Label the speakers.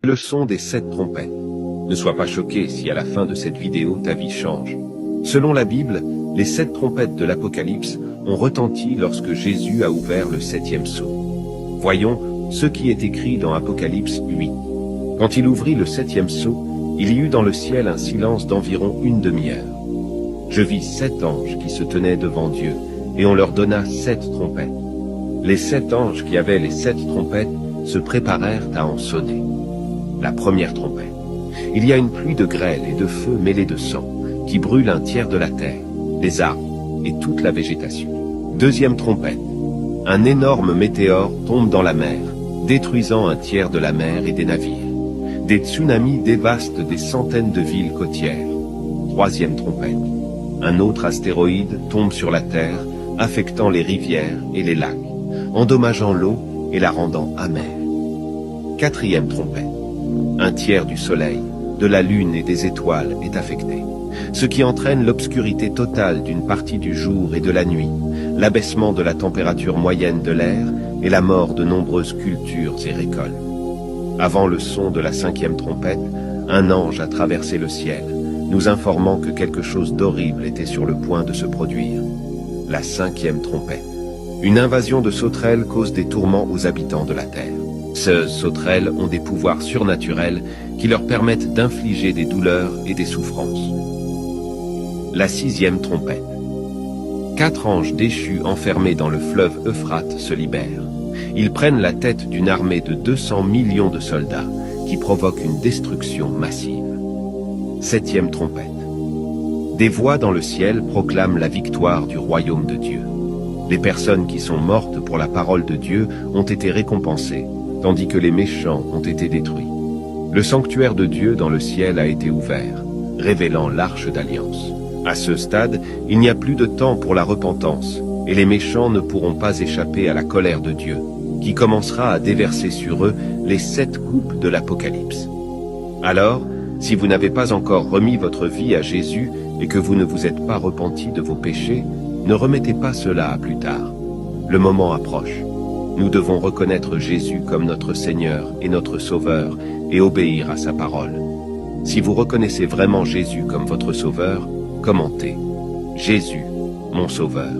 Speaker 1: Le son des 7 trompettes. Ne sois pas choqué si à la fin de cette vidéo ta vie change. Selon la Bible, les 7 trompettes de l'Apocalypse ont retenti lorsque Jésus a ouvert le 7e sceau. Voyons ce qui est écrit dans Apocalypse 8. Quand il ouvrit le 7e sceau, il y eut dans le ciel un silence d'environ une demi-heure. Je vis 7 anges qui se tenaient devant Dieu, et on leur donna 7 trompettes. Les 7 anges qui avaient les 7 trompettes se préparèrent à en sonner. La première trompette. Il y a une pluie de grêle et de feu mêlés de sang, qui brûle un tiers de la terre, les arbres et toute la végétation. Deuxième trompette. Un énorme météore tombe dans la mer, détruisant un tiers de la mer et des navires. Des tsunamis dévastent des centaines de villes côtières. Troisième trompette. Un autre astéroïde tombe sur la Terre, affectant les rivières et les lacs, endommageant l'eau et la rendant amère. Quatrième trompette. Un tiers du soleil, de la lune et des étoiles est affecté, ce qui entraîne l'obscurité totale d'une partie du jour et de la nuit, l'abaissement de la température moyenne de l'air et la mort de nombreuses cultures et récoltes. Avant le son de la 5e trompette, un ange a traversé le ciel, nous informant que quelque chose d'horrible était sur le point de se produire. La 5e trompette. Une invasion de sauterelles cause des tourments aux habitants de la terre. Ces sauterelles ont des pouvoirs surnaturels qui leur permettent d'infliger des douleurs et des souffrances. La 6e trompette. 4 anges déchus enfermés dans le fleuve Euphrate se libèrent. Ils prennent la tête d'une armée de 200 millions de soldats qui provoque une destruction massive. 7e trompette. Des voix dans le ciel proclament la victoire du royaume de Dieu. Les personnes qui sont mortes pour la parole de Dieu ont été récompensées, tandis que les méchants ont été détruits. Le sanctuaire de Dieu dans le ciel a été ouvert, révélant l'arche d'alliance. À ce stade, il n'y a plus de temps pour la repentance, et les méchants ne pourront pas échapper à la colère de Dieu, qui commencera à déverser sur eux les 7 coupes de l'Apocalypse. Alors, si vous n'avez pas encore remis votre vie à Jésus et que vous ne vous êtes pas repenti de vos péchés, ne remettez pas cela à plus tard. Le moment approche. Nous devons reconnaître Jésus comme notre Seigneur et notre Sauveur et obéir à sa parole. Si vous reconnaissez vraiment Jésus comme votre Sauveur, commentez « Jésus, mon Sauveur ».